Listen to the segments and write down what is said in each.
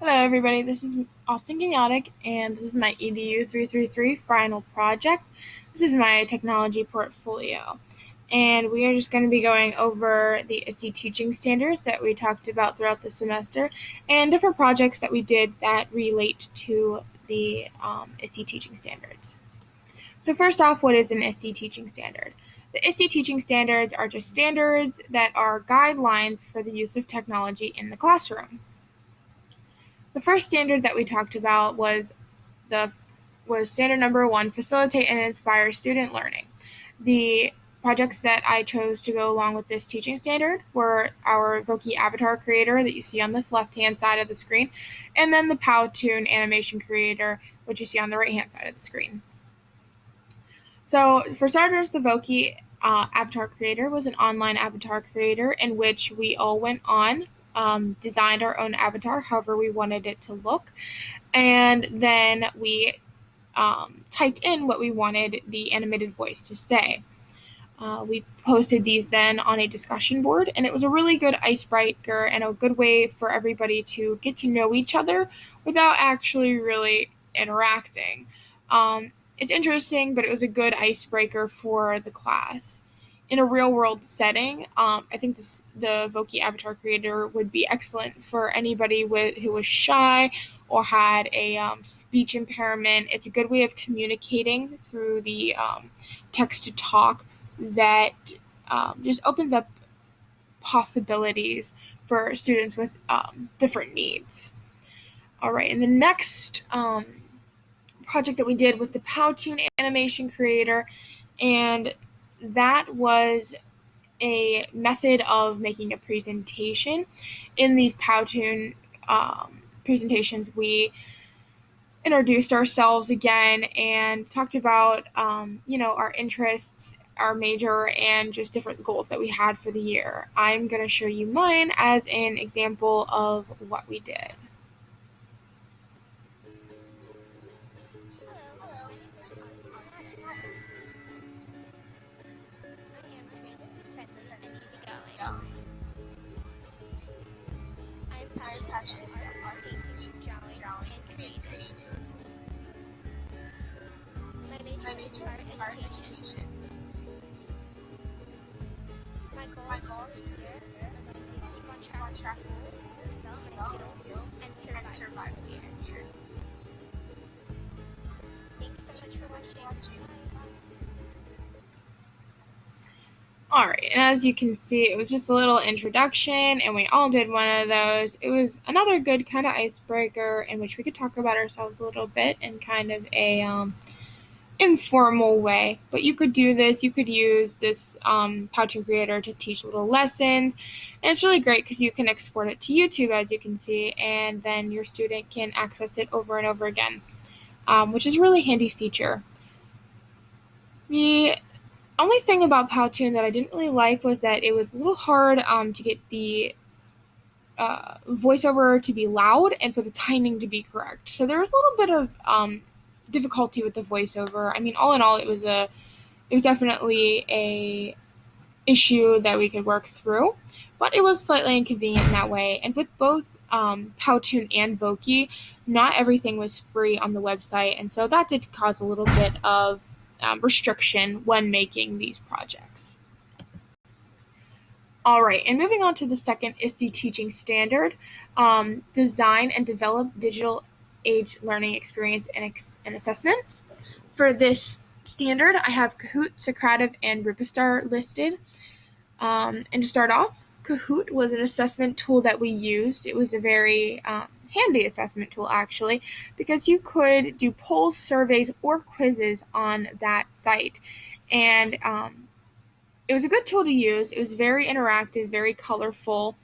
Hello everybody, this is Austin Kenyatic, and this is my EDU333 Final project. This is my technology portfolio, and we are just going to be going over the ISTE teaching standards that we talked about throughout the semester, and different projects that we did that relate to the ISTE teaching standards. So first off, what is an ISTE teaching standard? The ISTE teaching standards are just standards that are guidelines for the use of technology in the classroom. The first standard that we talked about was standard number 1, facilitate and inspire student learning. The projects that I chose to go along with this teaching standard were our Voki avatar creator that you see on this left-hand side of the screen, and then the Powtoon animation creator, which you see on the right-hand side of the screen. So for starters, the Voki avatar creator was an online avatar creator in which we all went on, designed our own avatar however we wanted it to look, and then we typed in what we wanted the animated voice to say. We posted these then on a discussion board, and it was a really good icebreaker and a good way for everybody to get to know each other without actually really interacting. It's interesting, but it was a good icebreaker for the class. In a real-world setting, I think the Voki avatar creator would be excellent for anybody who was shy or had a speech impairment. It's a good way of communicating through the text-to-talk that just opens up possibilities for students with different needs. All right, and the next project that we did was the Powtoon animation creator, and that was a method of making a presentation. In these Powtoon presentations, we introduced ourselves again and talked about our interests, our major, and just different goals that we had for the year. I'm going to show you mine as an example of what we did. Hello, my name is Austin Kenyatic. I am friendly, and easygoing. I am passionate about art, painting, drawing, and creating. My major is art education. My goals for this year are going to be keep on track in school, develop my skills, and survive the school year. Thanks so much for watching. Bye. Alright, and as you can see, it was just a little introduction, and we all did one of those. It was another good kind of icebreaker in which we could talk about ourselves a little bit in kind of a informal way. But you could do this, you could use this Powtoon creator to teach little lessons, and it's really great because you can export it to YouTube, as you can see, and then your student can access it over and over again, which is a really handy feature. The only thing about Powtoon that I didn't really like was that it was a little hard to get the voiceover to be loud and for the timing to be correct. So there was a little bit of difficulty with the voiceover. I mean, all in all, it was definitely a issue that we could work through, but it was slightly inconvenient in that way. And with both Powtoon and Voki, not everything was free on the website, and so that did cause a little bit of restriction when making these projects. All right, and moving on to the second ISTE teaching standard, design and develop digital age learning experience and assessments. For this standard, I have Kahoot, Socrative, and Ripastar listed. And to start off, Kahoot was an assessment tool that we used. It was a very handy assessment tool, actually, because you could do polls, surveys, or quizzes on that site. And it was a good tool to use. It was very interactive, very colorful.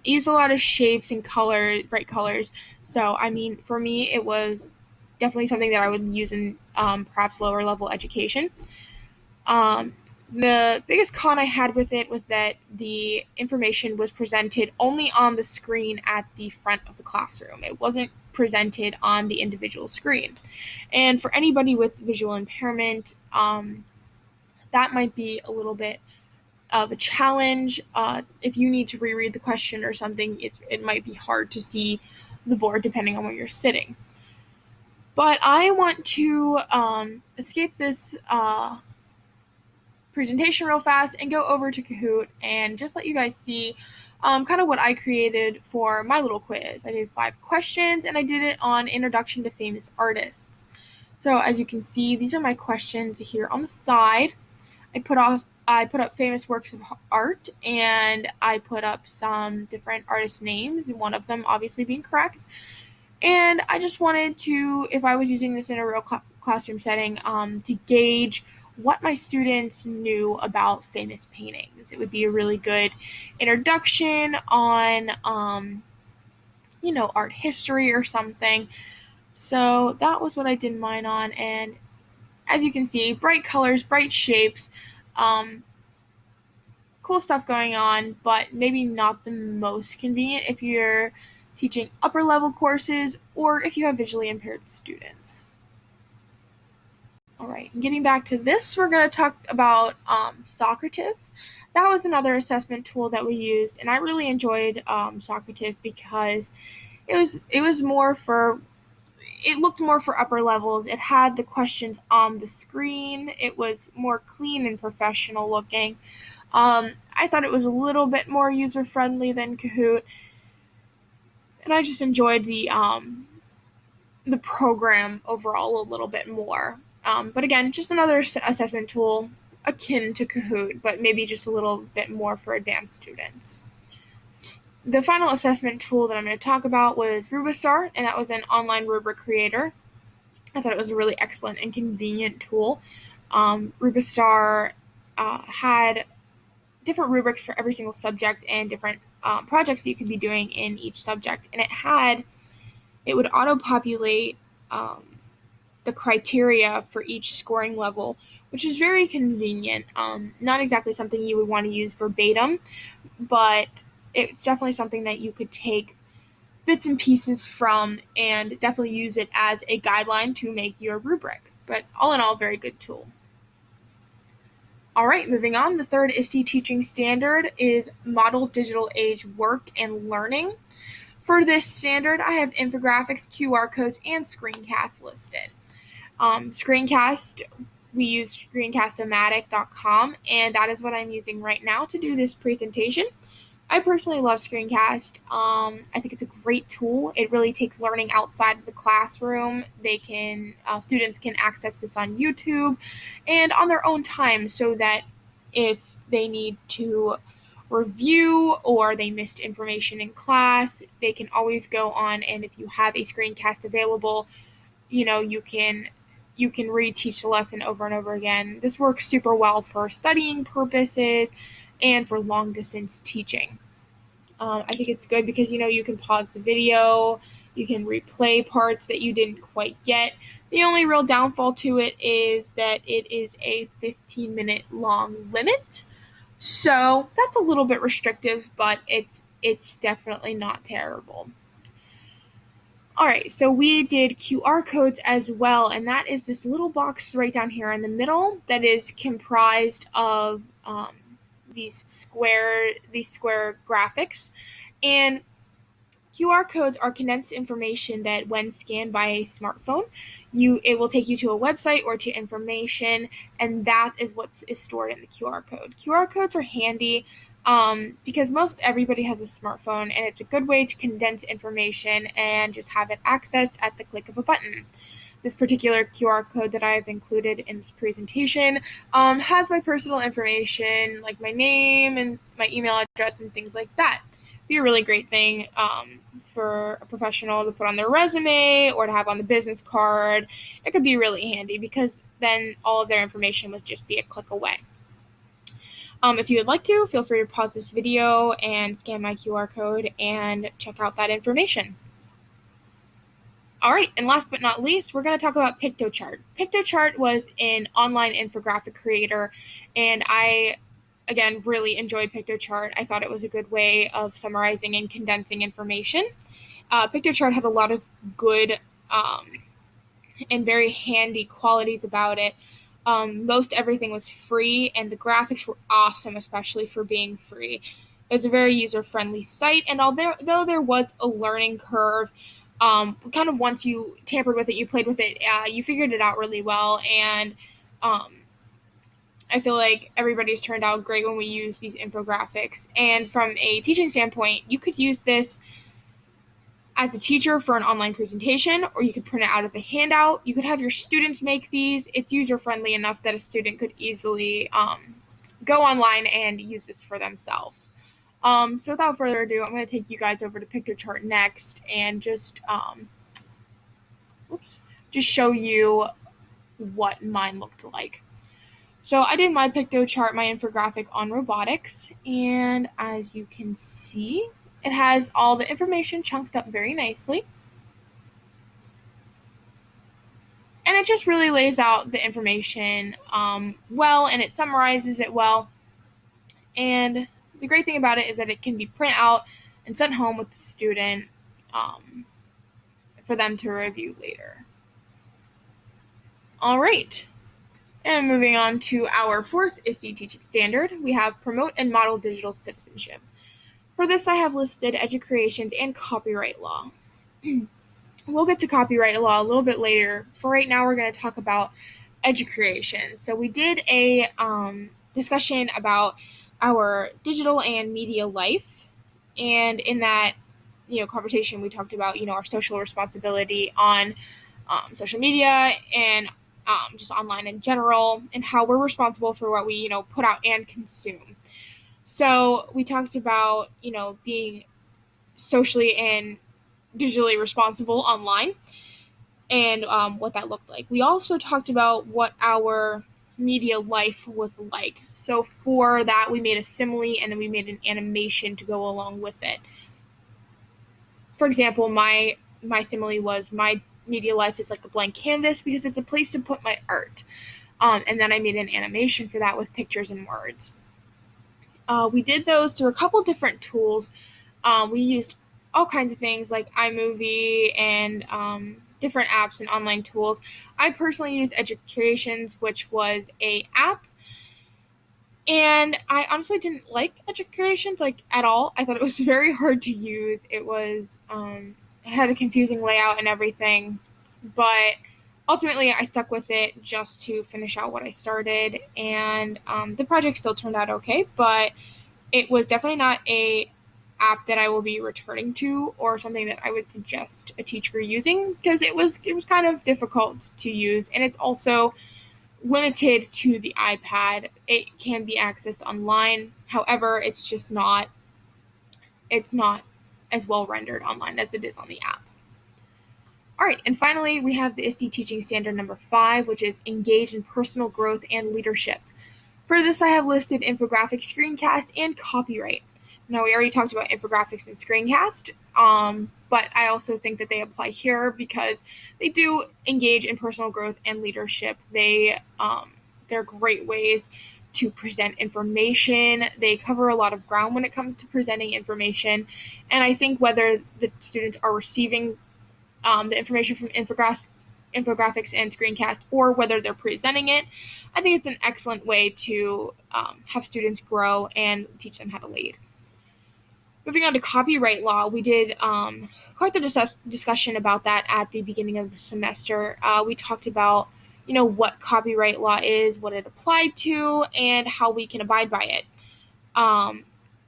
Used a lot of shapes and colors, bright colors. So, I mean, for me, it was definitely something that I would use in perhaps lower level education. The biggest con I had with it was that the information was presented only on the screen at the front of the classroom. It wasn't presented on the individual screen. And for anybody with visual impairment, that might be a little bit of a challenge. If you need to reread the question or something, it might be hard to see the board depending on where you're sitting. But I want to escape this presentation real fast and go over to Kahoot and just let you guys see kind of what I created for my little quiz. I did 5 questions and I did it on Introduction to Famous Artists. So as you can see, these are my questions here on the side. I put up famous works of art and I put up some different artist names, one of them obviously being correct. And I just wanted to, if I was using this in a real classroom setting, to gauge what my students knew about famous paintings. It would be a really good introduction on, art history or something. So that was what I did mine on. And as you can see, bright colors, bright shapes, um, cool stuff going on, but maybe not the most convenient if you're teaching upper level courses or if you have visually impaired students. All right, getting back to this, we're going to talk about Socrative. That was another assessment tool that we used, and I really enjoyed Socrative because it was more for it looked more for upper levels. It had the questions on the screen. It was more clean and professional looking. I thought it was a little bit more user friendly than Kahoot, and I just enjoyed the program overall a little bit more. But again, just another assessment tool akin to Kahoot, but maybe just a little bit more for advanced students. The final assessment tool that I'm going to talk about was Rubistar, and that was an online rubric creator. I thought it was a really excellent and convenient tool. Rubistar had different rubrics for every single subject and different projects that you could be doing in each subject, and it would auto-populate the criteria for each scoring level, which is very convenient. Not exactly something you would want to use verbatim, but it's definitely something that you could take bits and pieces from and definitely use it as a guideline to make your rubric. But all in all, very good tool. All right, moving on. The third ISTE teaching standard is Model Digital Age Work and Learning. For this standard, I have infographics, QR codes, and screencasts listed. Screencast, we use screencast-o-matic.com, and that is what I'm using right now to do this presentation. I personally love Screencast. I think it's a great tool. It really takes learning outside of the classroom. Students can access this on YouTube and on their own time, so that if they need to review or they missed information in class, they can always go on, and if you have a screencast available, you can reteach the lesson over and over again. This works super well for studying purposes and for long distance teaching. I think it's good because you can pause the video, you can replay parts that you didn't quite get. The only real downfall to it is that it is a 15-minute long limit. So that's a little bit restrictive, but it's definitely not terrible. All right, so we did QR codes as well, and that is this little box right down here in the middle that is comprised of these square graphics. And QR codes are condensed information that when scanned by a smartphone, it will take you to a website or to information, and that is what is stored in the QR code. QR codes are handy because most everybody has a smartphone, and it's a good way to condense information and just have it accessed at the click of a button. This particular QR code that I have included in this presentation has my personal information, like my name and my email address and things like that. It'd be a really great thing for a professional to put on their resume or to have on the business card. It could be really handy because then all of their information would just be a click away. If you would like to, feel free to pause this video and scan my QR code and check out that information. All right, and last but not least, we're going to talk about PictoChart. PictoChart was an online infographic creator, and I, again, really enjoyed PictoChart. I thought it was a good way of summarizing and condensing information. PictoChart had a lot of good and very handy qualities about it. Most everything was free, and the graphics were awesome, especially for being free. It was a very user-friendly site, and although there was a learning curve, kind of once you tampered with it, you played with it, you figured it out really well, and um, I feel like everybody's turned out great when we use these infographics. And from a teaching standpoint, you could use this as a teacher for an online presentation, or you could print it out as a handout. You could have your students make these. It's user friendly enough that a student could easily go online and use this for themselves. So without further ado, I'm going to take you guys over to Pictochart next and just show you what mine looked like. So I did my Pictochart, my infographic on robotics, and as you can see, it has all the information chunked up very nicely. And it just really lays out the information well, and it summarizes it well. And the great thing about it is that it can be printed out and sent home with the student um, for them to review later. All right. And moving on to our fourth ISTE teaching standard, we have Promote and Model Digital Citizenship. For this, I have listed educreations and copyright law. We'll get to copyright law a little bit later. For right now, we're going to talk about educreations. So we did a discussion about our digital and media life, and in that conversation, we talked about our social responsibility on social media and just online in general, and how we're responsible for what we put out and consume. So we talked about being socially and digitally responsible online, and what that looked like. We also talked about what our media life was like. So for that, we made a simile and then we made an animation to go along with it. For example, my simile was my media life is like a blank canvas because it's a place to put my art. And then I made an animation for that with pictures and words. We did those through a couple different tools. We used all kinds of things like iMovie and different apps and online tools. I personally used Educreations, which was a app, and I honestly didn't like Educreations like at all. I thought it was very hard to use. It had a confusing layout and everything, but ultimately I stuck with it just to finish out what I started, and the project still turned out okay, but it was definitely not a app that I will be returning to or something that I would suggest a teacher using, because it was kind of difficult to use, and it's also limited to the iPad. It can be accessed online. However, it's not as well rendered online as it is on the app. All right, and finally, we have the ISTE teaching standard number 5, which is engage in personal growth and leadership. For this, I have listed infographic, screencast, and copyright. Now, we already talked about infographics and screencast, but I also think that they apply here because they do engage in personal growth and leadership. They're great ways to present information. They cover a lot of ground when it comes to presenting information, and I think whether the students are receiving the information from infographics and screencast, or whether they're presenting it, I think it's an excellent way to have students grow and teach them how to lead. Moving on to copyright law, we did quite the discussion about that at the beginning of the semester. We talked about what copyright law is, what it applied to, and how we can abide by it.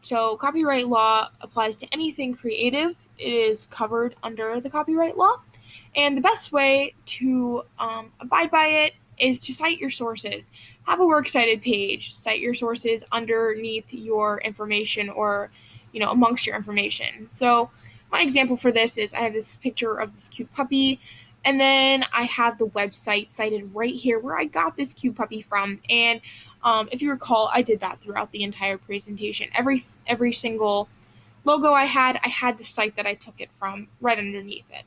So copyright law applies to anything creative. It is covered under the copyright law. And the best way to abide by it is to cite your sources. Have a works cited page. Cite your sources underneath your information, or amongst your information. So my example for this is I have this picture of this cute puppy, and then I have the website cited right here where I got this cute puppy from. And if you recall, I did that throughout the entire presentation. Every single logo I had the site that I took it from right underneath it.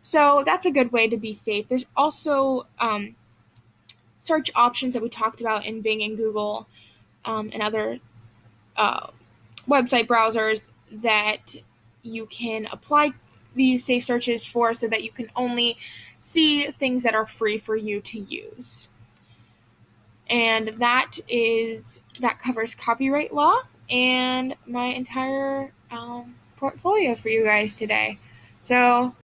So that's a good way to be safe. There's also search options that we talked about in Bing and Google and other website browsers that you can apply these safe searches for, so that you can only see things that are free for you to use. And that covers copyright law and my entire portfolio for you guys today. So